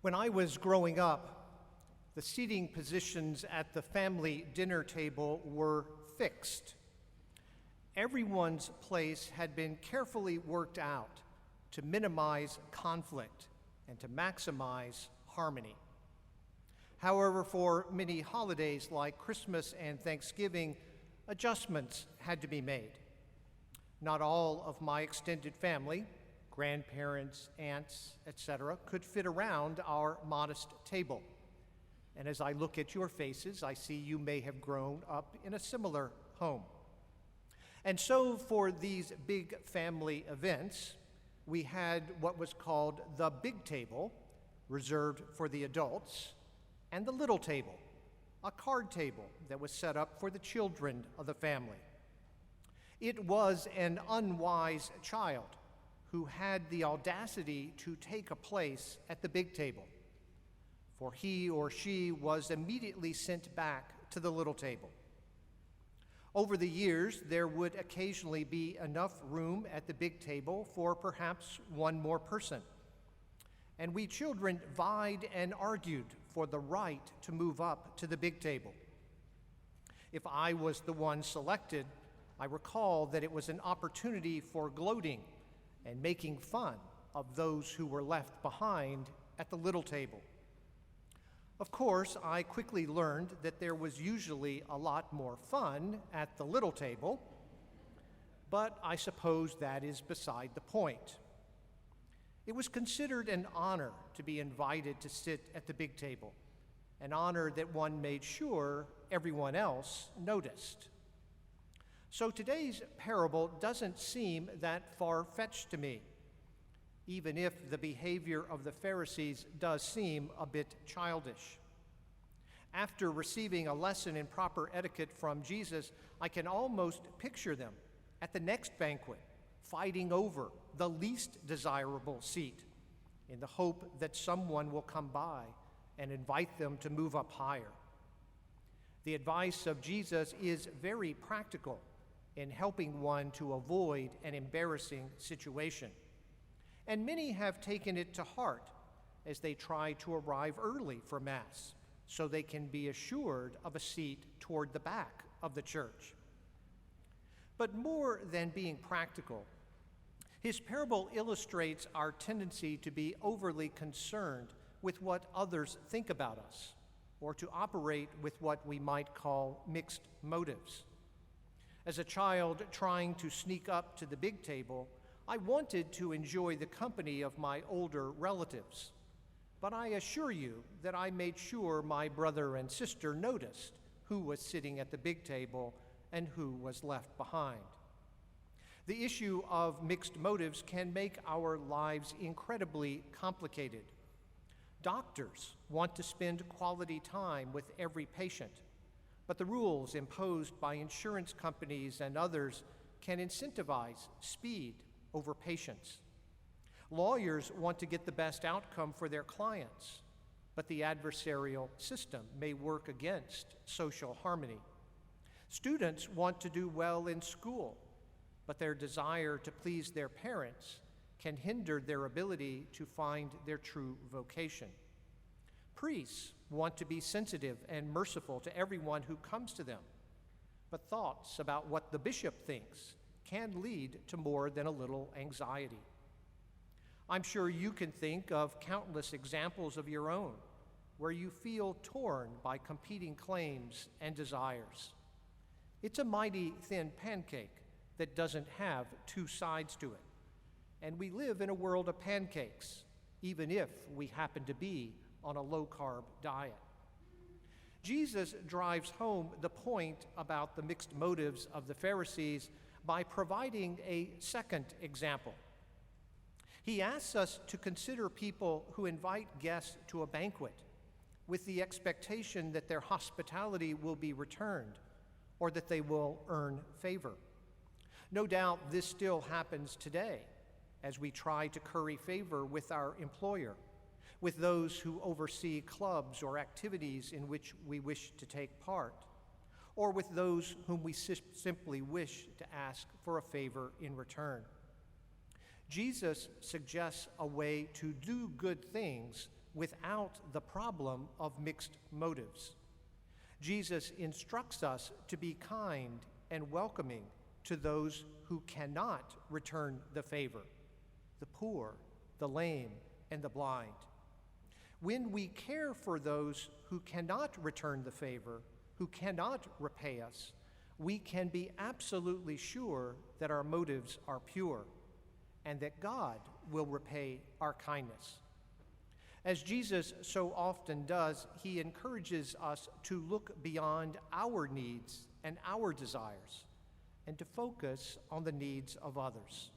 When I was growing up, the seating positions at the family dinner table were fixed. Everyone's place had been carefully worked out to minimize conflict and to maximize harmony. However, for many holidays like Christmas and Thanksgiving, adjustments had to be made. Not all of my extended family, grandparents, aunts, etc., could fit around our modest table. And as I look at your faces, I see you may have grown up in a similar home. And so for these big family events, we had what was called the big table, reserved for the adults, and the little table, a card table that was set up for the children of the family. It was an unwise child who had the audacity to take a place at the big table, for he or she was immediately sent back to the little table. Over the years, there would occasionally be enough room at the big table for perhaps one more person, and we children vied and argued for the right to move up to the big table. If I was the one selected, I recall that it was an opportunity for gloating and making fun of those who were left behind at the little table. Of course, I quickly learned that there was usually a lot more fun at the little table, but I suppose that is beside the point. It was considered an honor to be invited to sit at the big table, an honor that one made sure everyone else noticed. So today's parable doesn't seem that far-fetched to me, even if the behavior of the Pharisees does seem a bit childish. After receiving a lesson in proper etiquette from Jesus, I can almost picture them at the next banquet, fighting over the least desirable seat in the hope that someone will come by and invite them to move up higher. The advice of Jesus is very practical in helping one to avoid an embarrassing situation. And many have taken it to heart as they try to arrive early for Mass so they can be assured of a seat toward the back of the church. But more than being practical, his parable illustrates our tendency to be overly concerned with what others think about us, or to operate with what we might call mixed motives. As a child trying to sneak up to the big table, I wanted to enjoy the company of my older relatives, but I assure you that I made sure my brother and sister noticed who was sitting at the big table and who was left behind. The issue of mixed motives can make our lives incredibly complicated. Doctors want to spend quality time with every patient, but the rules imposed by insurance companies and others can incentivize speed over patience. Lawyers want to get the best outcome for their clients, but the adversarial system may work against social harmony. Students want to do well in school, but their desire to please their parents can hinder their ability to find their true vocation. Priests want to be sensitive and merciful to everyone who comes to them, but thoughts about what the bishop thinks can lead to more than a little anxiety. I'm sure you can think of countless examples of your own where you feel torn by competing claims and desires. It's a mighty thin pancake that doesn't have two sides to it, and we live in a world of pancakes, even if we happen to be on a low-carb diet. Jesus drives home the point about the mixed motives of the Pharisees by providing a second example. He asks us to consider people who invite guests to a banquet with the expectation that their hospitality will be returned or that they will earn favor. No doubt this still happens today as we try to curry favor with our employer, with those who oversee clubs or activities in which we wish to take part, or with those whom we simply wish to ask for a favor in return. Jesus suggests a way to do good things without the problem of mixed motives. Jesus instructs us to be kind and welcoming to those who cannot return the favor, the poor, the lame, and the blind. When we care for those who cannot return the favor, who cannot repay us, we can be absolutely sure that our motives are pure and that God will repay our kindness. As Jesus so often does, he encourages us to look beyond our needs and our desires and to focus on the needs of others.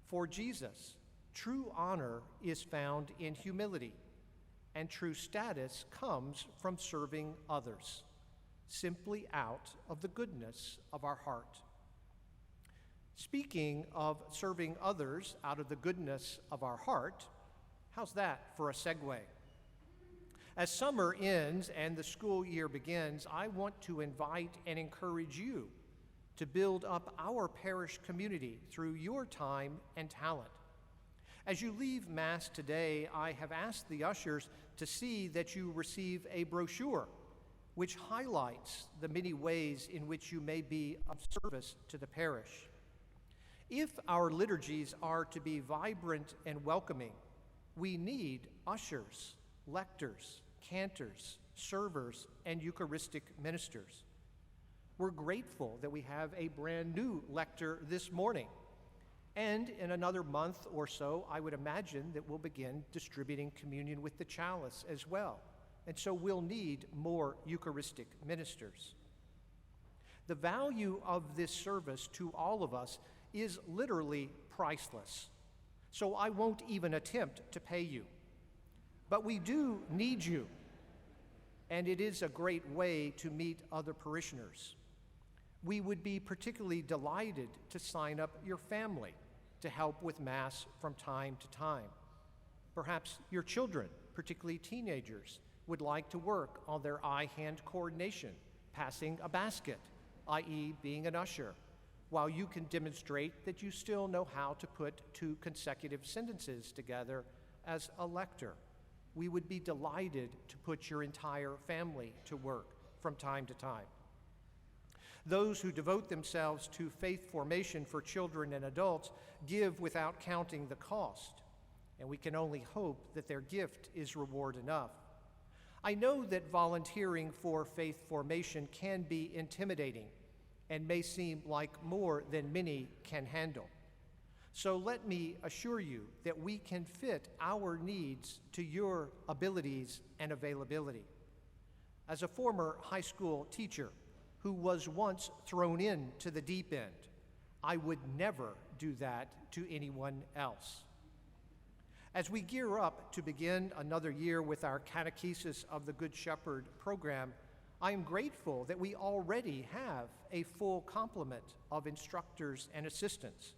For Jesus, true honor is found in humility, and true status comes from serving others, simply out of the goodness of our heart. Speaking of serving others out of the goodness of our heart, how's that for a segue? As summer ends and the school year begins, I want to invite and encourage you to build up our parish community through your time and talent. As you leave Mass today, I have asked the ushers to see that you receive a brochure which highlights the many ways in which you may be of service to the parish. If our liturgies are to be vibrant and welcoming, we need ushers, lectors, cantors, servers, and Eucharistic ministers. We're grateful that we have a brand new lector this morning. And in another month or so, I would imagine that we'll begin distributing communion with the chalice as well. And so we'll need more Eucharistic ministers. The value of this service to all of us is literally priceless. So I won't even attempt to pay you. But we do need you. And it is a great way to meet other parishioners. We would be particularly delighted to sign up your family to help with Mass from time to time. Perhaps your children, particularly teenagers, would like to work on their eye-hand coordination, passing a basket, i.e. being an usher, while you can demonstrate that you still know how to put two consecutive sentences together as a lector. We would be delighted to put your entire family to work from time to time. Those who devote themselves to faith formation for children and adults give without counting the cost, and we can only hope that their gift is reward enough. I know that volunteering for faith formation can be intimidating and may seem like more than many can handle. So let me assure you that we can fit our needs to your abilities and availability. As a former high school teacher who was once thrown into the deep end, I would never do that to anyone else. As we gear up to begin another year with our Catechesis of the Good Shepherd program, I am grateful that we already have a full complement of instructors and assistants.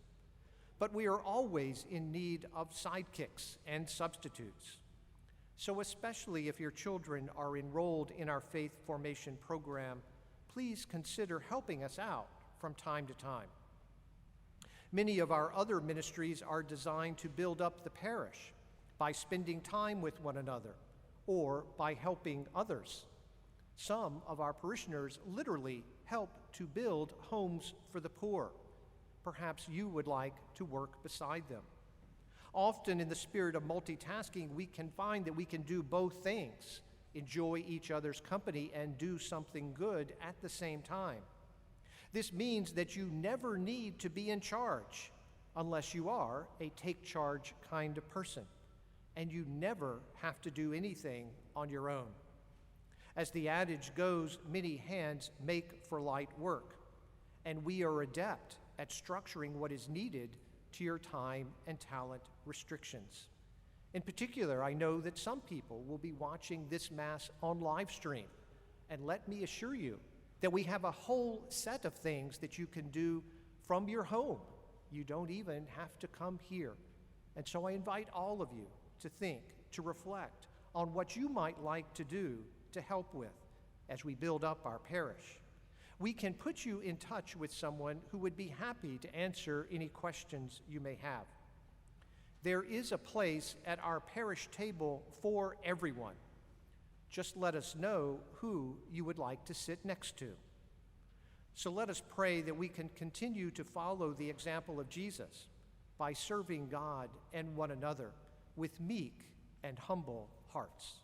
But we are always in need of sidekicks and substitutes. So especially if your children are enrolled in our faith formation program, please consider helping us out from time to time. Many of our other ministries are designed to build up the parish by spending time with one another or by helping others. Some of our parishioners literally help to build homes for the poor. Perhaps you would like to work beside them. Often in the spirit of multitasking, we can find that we can do both things, enjoy each other's company and do something good at the same time. This means that you never need to be in charge unless you are a take-charge kind of person, and you never have to do anything on your own. As the adage goes, many hands make for light work, and we are adept at structuring what is needed to your time and talent restrictions. In particular, I know that some people will be watching this Mass on live stream, and let me assure you that we have a whole set of things that you can do from your home. You don't even have to come here. And so I invite all of you to think, to reflect on what you might like to do to help with as we build up our parish. We can put you in touch with someone who would be happy to answer any questions you may have. There is a place at our parish table for everyone. Just let us know who you would like to sit next to. So let us pray that we can continue to follow the example of Jesus by serving God and one another with meek and humble hearts.